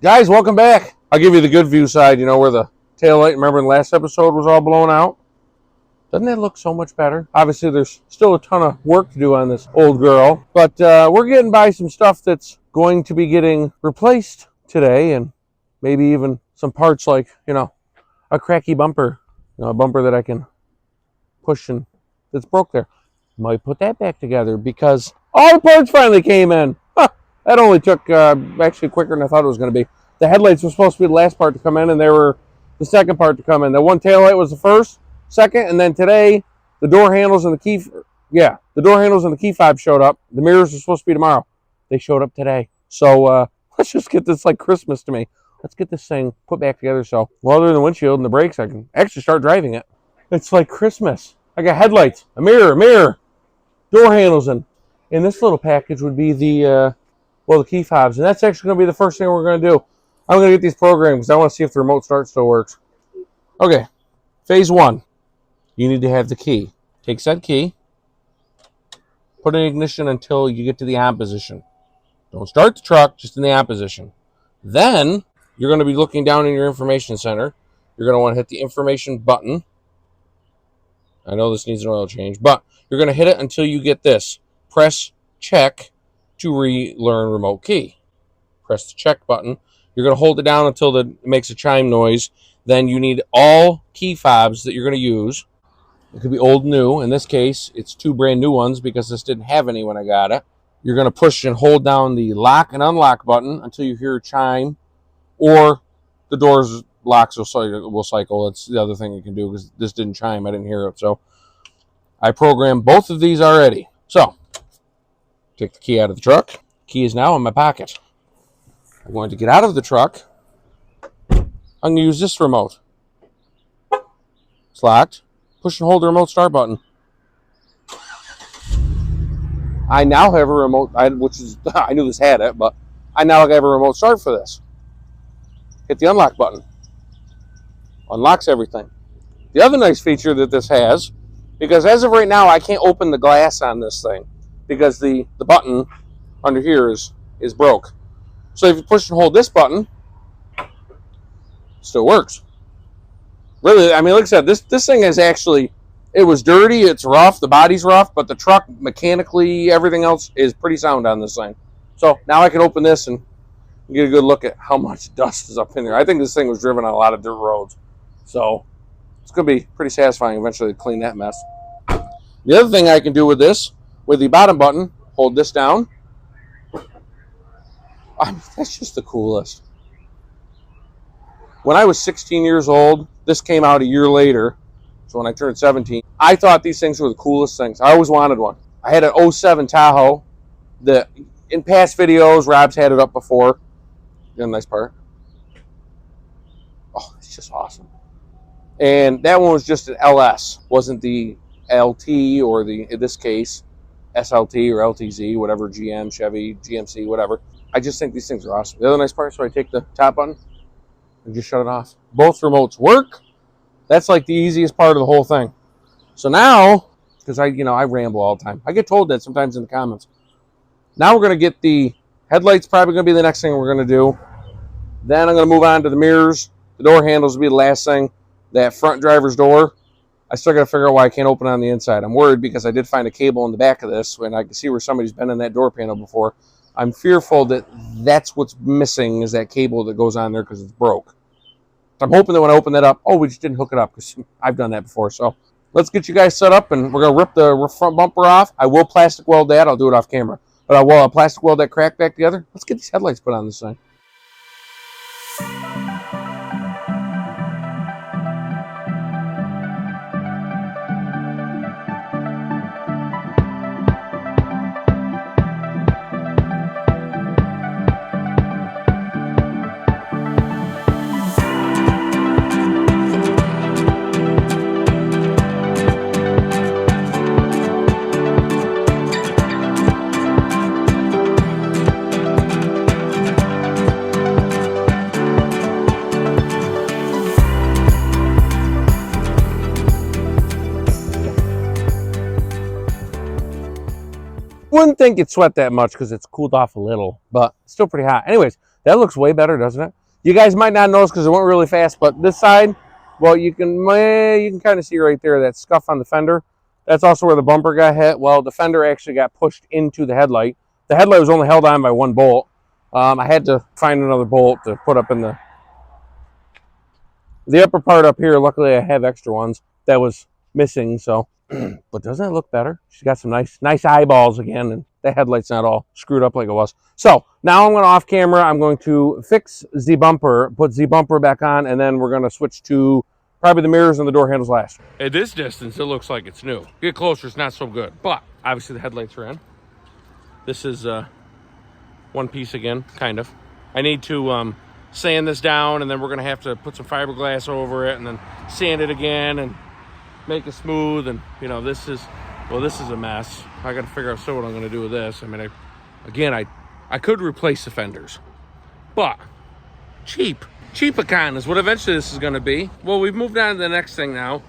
Guys, welcome back. I'll give you the good view side, where the tail light, remember in the last episode, was all blown out. Doesn't that look so much better? Obviously, there's still a ton of work to do on this old girl, but we're getting by some stuff that's going to be getting replaced today, and maybe even some parts like, a cracky bumper, a bumper that I can push and that's broke there. Might put that back together because all the parts finally came in. That only took actually quicker than I thought it was going to be. The headlights were supposed to be the last part to come in, and they were the second part to come in. The one tail light was the first, second, and then today the door handles and the door handles and the key fob showed up. The mirrors are supposed to be tomorrow. They showed up today. So let's just get this like Christmas to me. Let's get this thing put back together. So, well, other than the windshield and the brakes, I can actually start driving it. It's like Christmas. I got headlights, a mirror, door handles, and in this little package would be the key fobs. And that's actually going to be the first thing we're going to do. I'm going to get these programmed because I want to see if the remote start still works. Okay, phase one. You need to have the key. Take said key, put it in ignition until you get to the on position. Don't start the truck, just in the on position. Then you're going to be looking down in your information center. You're going to want to hit the information button. I know this needs an oil change, but you're going to hit it until you get this. Press check to relearn remote key. Press the check button. You're going to hold it down until it makes a chime noise. Then you need all key fobs that you're going to use. It could be old and new. In this case, it's two brand new ones because this didn't have any when I got it. You're going to push and hold down the lock and unlock button until you hear a chime, or the doors locks will cycle. That's the other thing you can do because this didn't chime. I didn't hear it. So I programmed both of these already. So take the key out of the truck. Key is now in my pocket. I'm going to get out of the truck. I'm going to use this remote. It's locked. Push and hold the remote start button. I now have a remote, I knew this had it, but I now have a remote start for this. Hit the unlock button. Unlocks everything. The other nice feature that this has, because as of right now, I can't open the glass on this thing because the button under here is broke. So if you push and hold this button, it still works. Really, I mean, like I said, this thing is actually, it was dirty, it's rough, the body's rough, but the truck, mechanically, everything else is pretty sound on this thing. So now I can open this and get a good look at how much dust is up in there. I think this thing was driven on a lot of dirt roads. So it's going to be pretty satisfying eventually to clean that mess. The other thing I can do with this, with the bottom button, hold this down. That's just the coolest. When I was 16 years old, this came out a year later. So when I turned 17, I thought these things were the coolest things. I always wanted one. I had an 07 Tahoe that in past videos, Rob's had it up before. Got a nice part. Oh, it's just awesome. And that one was just an LS. Wasn't the LT or in this case, SLT or LTZ, whatever, GM, Chevy, GMC, whatever. I just think these things are awesome. The other nice part, so I take the top button and just shut it off. Both remotes work. That's like the easiest part of the whole thing. So now, because I ramble all the time. I get told that sometimes in the comments. Now we're going to get the headlights, probably going to be the next thing we're going to do. Then I'm going to move on to the mirrors. The door handles will be the last thing. That front driver's door, I still got to figure out why I can't open it on the inside. I'm worried because I did find a cable in the back of this, and I can see where somebody's been in that door panel before. I'm fearful that that's what's missing is that cable that goes on there because it's broke. I'm hoping that when I open that up, we just didn't hook it up because I've done that before. So let's get you guys set up, and we're going to rip the front bumper off. I will plastic weld that. I'll do it off camera. But I will plastic weld that crack back together. Let's get these headlights put on this thing. Wouldn't think it'd sweat that much because it's cooled off a little, but it's still pretty hot. Anyways, That looks way better, doesn't it? You guys might not notice because it went really fast, but this side, well, you can kind of see right there that scuff on the fender. That's also where the bumper got hit. Well, the fender actually got pushed into the headlight. The headlight was only held on by one bolt. I had to find another bolt to put up in the upper part up here. Luckily, I have extra ones that was missing. So, but doesn't it look better? She's got some nice eyeballs again, and the headlight's not all screwed up like it was. So now I'm going to off camera. I'm going to fix the bumper, put the bumper back on, and then we're going to switch to probably the mirrors and the door handles last. At this distance, it looks like it's new. Get closer, it's not so good. But obviously the headlights are in. This is one piece again, kind of. I need to sand this down, and then we're going to have to put some fiberglass over it and then sand it again and make it smooth. And, you know, this is a mess. I got to figure out what I'm going to do with this. I mean, I could replace the fenders, but cheap-a-con is what eventually this is going to be. Well, we've moved on to the next thing now.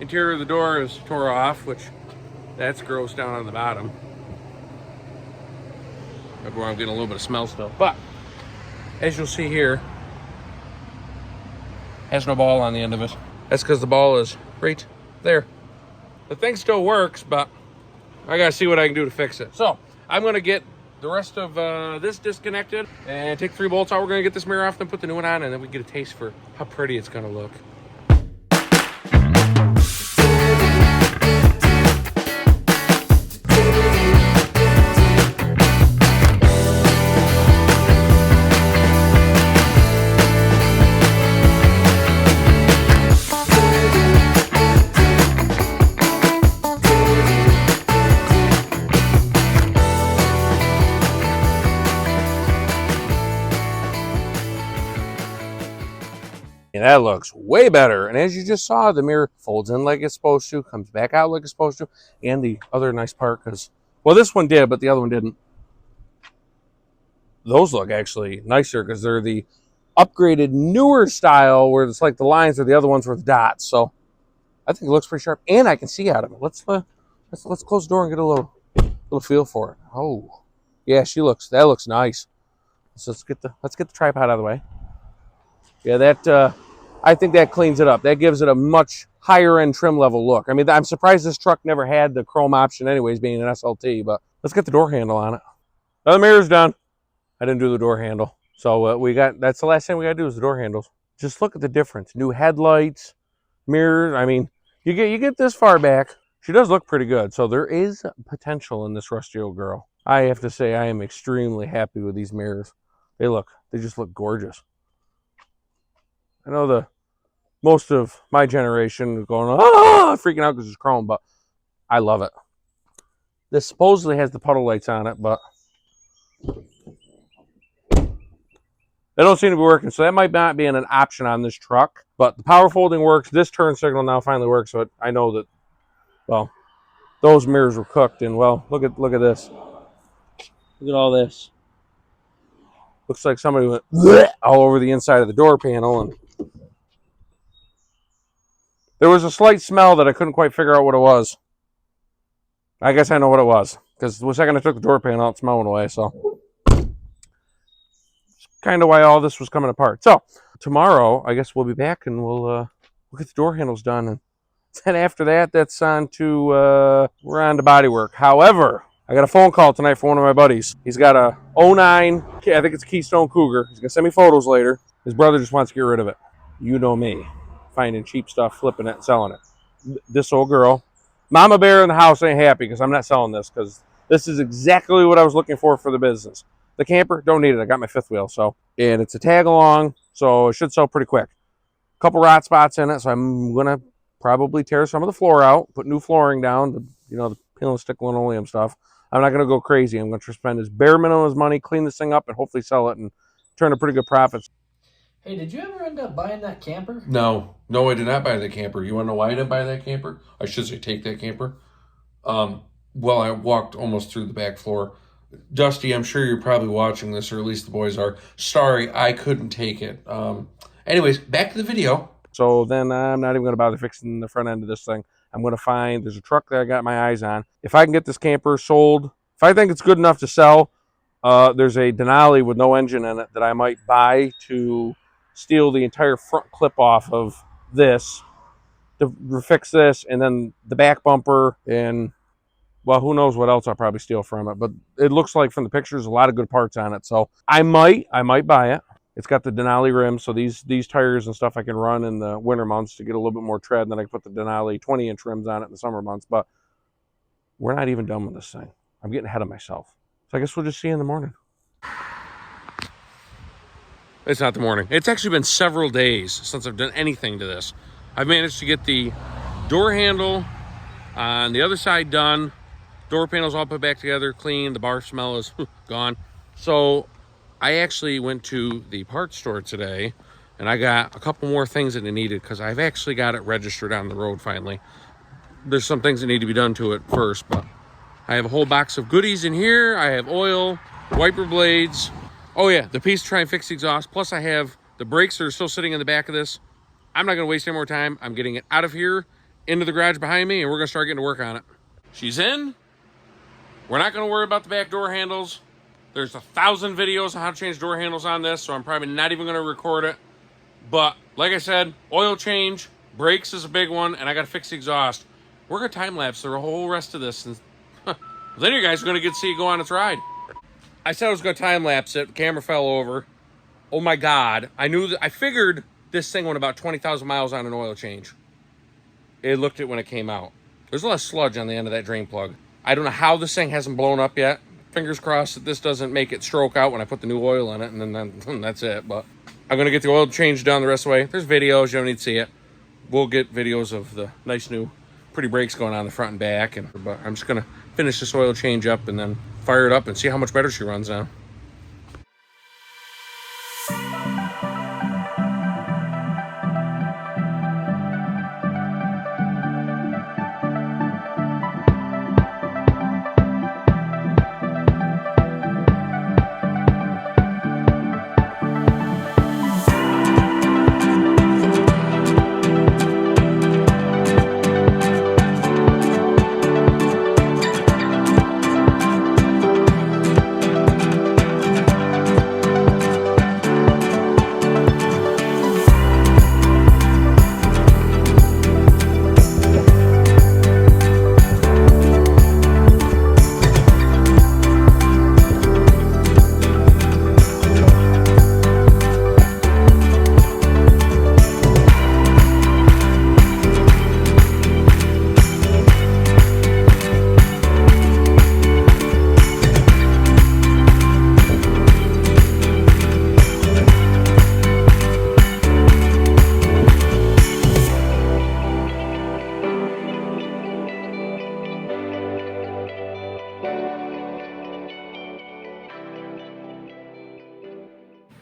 Interior of the door is tore off, which that's gross down on the bottom. That's where I'm getting a little bit of smell still. But as you'll see here, has no ball on the end of it. That's because the ball is right there. The thing still works, but I gotta see what I can do to fix it. So I'm gonna get the rest of this disconnected and take 3 bolts out. We're gonna get this mirror off, then put the new one on, and then we get a taste for how pretty it's gonna look. And that looks way better. And as you just saw, the mirror folds in like it's supposed to, comes back out like it's supposed to. And the other nice part, because, well, this one did, but the other one didn't. Those look actually nicer because they're the upgraded, newer style where it's like the lines are the other ones with dots. So I think it looks pretty sharp. And I can see out of it. Let's close the door and get a little feel for it. Oh, yeah, that looks nice. So let's get the tripod out of the way. Yeah, I think that cleans it up. That gives it a much higher end trim level look. I mean, I'm surprised this truck never had the chrome option anyways, being an SLT, but let's get the door handle on it. Now the mirror's done. I didn't do the door handle. So that's the last thing we got to do is the door handles. Just look at the difference. New headlights, mirrors. I mean, you get this far back. She does look pretty good. So there is potential in this rusty old girl. I have to say I am extremely happy with these mirrors. They just look gorgeous. I know most of my generation is going, freaking out because it's chrome, but I love it. This supposedly has the puddle lights on it, but they don't seem to be working, so that might not be an option on this truck. But the power folding works. This turn signal now finally works, so I know that, well, those mirrors were cooked. And, well, look at this. Look at all this. Looks like somebody went all over the inside of the door panel, and there was a slight smell that I couldn't quite figure out what it was. I guess I know what it was, because the second I took the door panel out, it smelled away. So it's kind of why all this was coming apart. So tomorrow, I guess we'll be back and we'll get the door handles done, and then after that, that's on to we're on to body work. However, I got a phone call tonight from one of my buddies. He's got a '09, I think it's a Keystone Cougar. He's gonna send me photos later. His brother just wants to get rid of it. You know me, finding cheap stuff, flipping it, and selling it. This old girl, Mama Bear in the house ain't happy because I'm not selling this, because this is exactly what I was looking for the business. The camper, don't need it. I got my fifth wheel, and it's a tag along, so it should sell pretty quick. A couple rot spots in it, so I'm gonna probably tear some of the floor out, put new flooring down, the peel and stick linoleum stuff. I'm not gonna go crazy. I'm gonna spend as bare minimum as money, clean this thing up, and hopefully sell it and turn a pretty good profit. Hey, did you ever end up buying that camper? No, I did not buy the camper. You want to know why I didn't buy that camper? I should say take that camper. Well, I walked almost through the back floor. Dusty, I'm sure you're probably watching this, or at least the boys are. Sorry, I couldn't take it. Anyways, back to the video. So then I'm not even going to bother fixing the front end of this thing. I'm going to there's a truck that I got my eyes on. If I can get this camper sold, if I think it's good enough to sell, There's a Denali with no engine in it that I might buy to steal the entire front clip off of this to fix this, and then the back bumper, and well, who knows what else I'll probably steal from it. But it looks like from the pictures a lot of good parts on it, so I might buy it. It's got the Denali rims, so these tires and stuff I can run in the winter months to get a little bit more tread, and then I can put the Denali 20-inch rims on it in the summer months. But we're not even done with this thing. I'm getting ahead of myself. So I guess we'll just see you in the morning. It's not the morning. It's actually been several days since I've done anything to this. I've managed to get the door handle on the other side done. Door panels all put back together, clean. The bar smell is gone. So I actually went to the parts store today, and I got a couple more things that I needed because I've actually got it registered on the road finally. There's some things that need to be done to it first, but I have a whole box of goodies in here. I have oil, wiper blades. Oh yeah, the piece to try and fix the exhaust. Plus I have the brakes that are still sitting in the back of this. I'm not gonna waste any more time. I'm getting it out of here, into the garage behind me, and we're gonna start getting to work on it. She's in. We're not gonna worry about the back door handles. There's 1,000 videos on how to change door handles on this, so I'm probably not even gonna record it. But like I said, oil change, brakes is a big one, and I gotta fix the exhaust. We're gonna time lapse the whole rest of this, and then you guys are gonna get to see it go on its ride. I said I was gonna time lapse it. The camera fell over. Oh my God! I figured this thing went about 20,000 miles on an oil change. It looked at when it came out. There's a lot of sludge on the end of that drain plug. I don't know how this thing hasn't blown up yet. Fingers crossed that this doesn't make it stroke out when I put the new oil in it, and then that's it. But I'm gonna get the oil change done the rest of the way. There's videos, you don't need to see it. We'll get videos of the nice new pretty brakes going on the front and back, but I'm just gonna finish this oil change up and then fire it up and see how much better she runs now.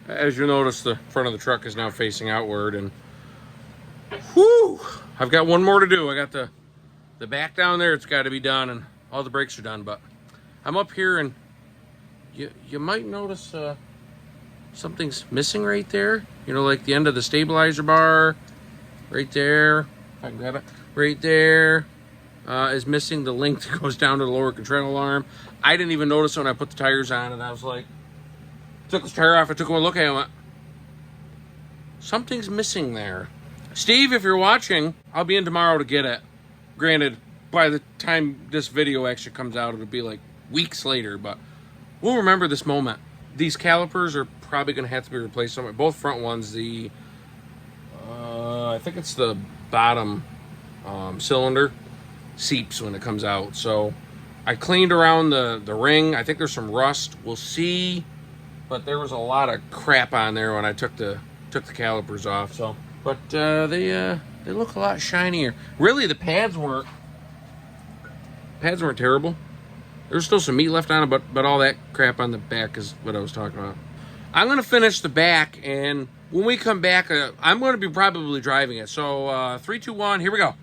As you notice, the front of the truck is now facing outward, and whew, I've got one more to do. I got the back down there, it's got to be done, and all the brakes are done. But I'm up here, and you might notice something's missing right there. You know, like the end of the stabilizer bar, right there. If I can grab it, right there is missing the link that goes down to the lower control arm. I didn't even notice when I put the tires on, and I was like, took the tire off, I took one look at it, and went, something's missing there. Steve, if you're watching, I'll be in tomorrow to get it. Granted, by the time this video actually comes out, it'll be like weeks later, but we'll remember this moment. These calipers are probably going to have to be replaced somewhere. Both front ones, I think it's the bottom cylinder seeps when it comes out. So I cleaned around the ring. I think there's some rust. We'll see. But there was a lot of crap on there when I took the calipers off. So, but they look a lot shinier. Really, the pads weren't terrible. There's still some meat left on it, but all that crap on the back is what I was talking about. I'm gonna finish the back, and when we come back, I'm gonna be probably driving it. So 3, 2, 1, here we go.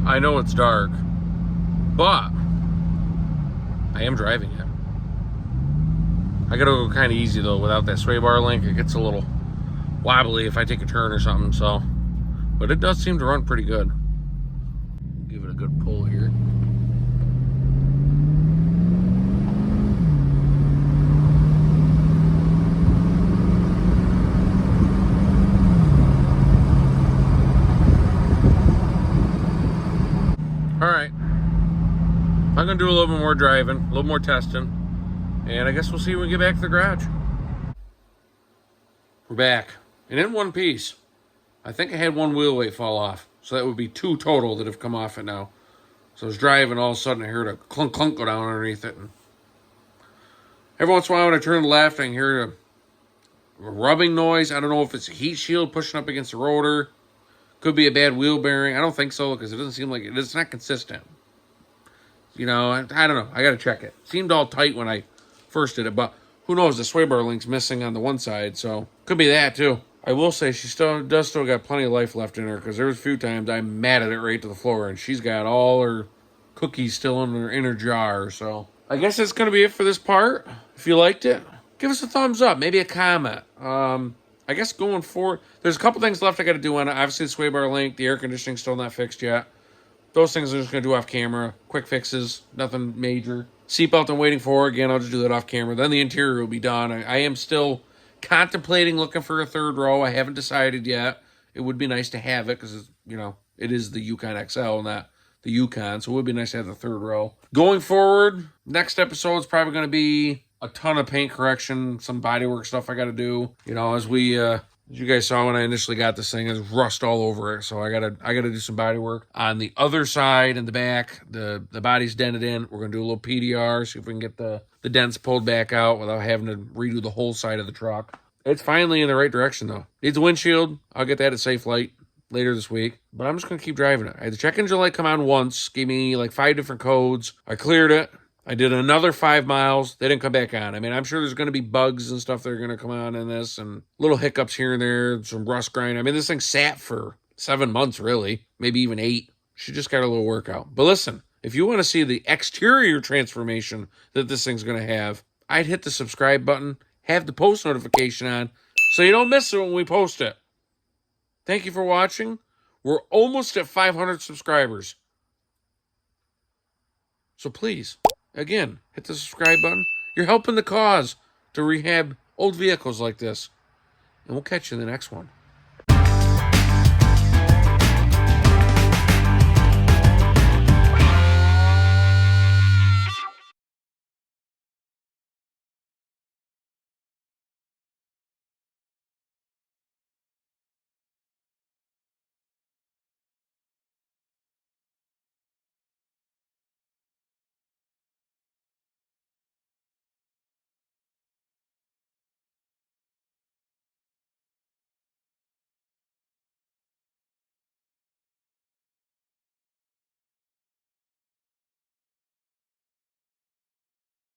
I know it's dark, but I am driving it. I gotta go kind of easy though without that sway bar link. It gets a little wobbly if I take a turn or something. So, but it does seem to run pretty good. Give it a good pull here. All right. I'm going to do a little bit more driving, a little more testing. And I guess we'll see when we get back to the garage. We're back. And in one piece. I think I had one wheel weight fall off. So that would be 2 total that have come off it now. So I was driving, all of a sudden I heard a clunk clunk go down underneath it. And every once in a while when I turn left, I can hear a rubbing noise. I don't know if it's a heat shield pushing up against the rotor. Could be a bad wheel bearing. I don't think so because it doesn't seem like it's not consistent. You know, I don't know. I got to check it. Seemed all tight when I first did it, but who knows? The sway bar link's missing on the one side, so could be that too. I will say she still got plenty of life left in her because there was a few times I matted it right to the floor, and she's got all her cookies still in her jar. So I guess that's gonna be it for this part. If you liked it, give us a thumbs up, maybe a comment. I guess going forward, there's a couple things left I got to do on it. Obviously, the sway bar link, the air conditioning still not fixed yet. Those things I'm just going to do off camera. Quick fixes, nothing major. Seatbelt I'm waiting for. Again, I'll just do that off camera. Then the interior will be done. I am still contemplating looking for a third row. I haven't decided yet. It would be nice to have it because, it is the Yukon XL, not the Yukon. So it would be nice to have the third row. Going forward, next episode is probably going to be a ton of paint correction, some bodywork stuff I got to do. As you guys saw when I initially got this thing, there's rust all over it. So I gotta do some body work. On the other side and the back, the body's dented in. We're gonna do a little PDR, see if we can get the dents pulled back out without having to redo the whole side of the truck. It's finally in the right direction though. Needs a windshield. I'll get that at Safe Light later this week. But I'm just gonna keep driving it. I had the check engine light come on once, gave me like 5 different codes. I cleared it. I did another 5 miles. They didn't come back on. I mean, I'm sure there's going to be bugs and stuff that are going to come on in this and little hiccups here and there, some rust grind. I mean, this thing sat for 7 months, really, maybe even 8. She just got a little workout. But listen, if you want to see the exterior transformation that this thing's going to have, I'd hit the subscribe button, have the post notification on so you don't miss it when we post it. Thank you for watching. We're almost at 500 subscribers. So please, again, hit the subscribe button. You're helping the cause to rehab old vehicles like this. And we'll catch you in the next one.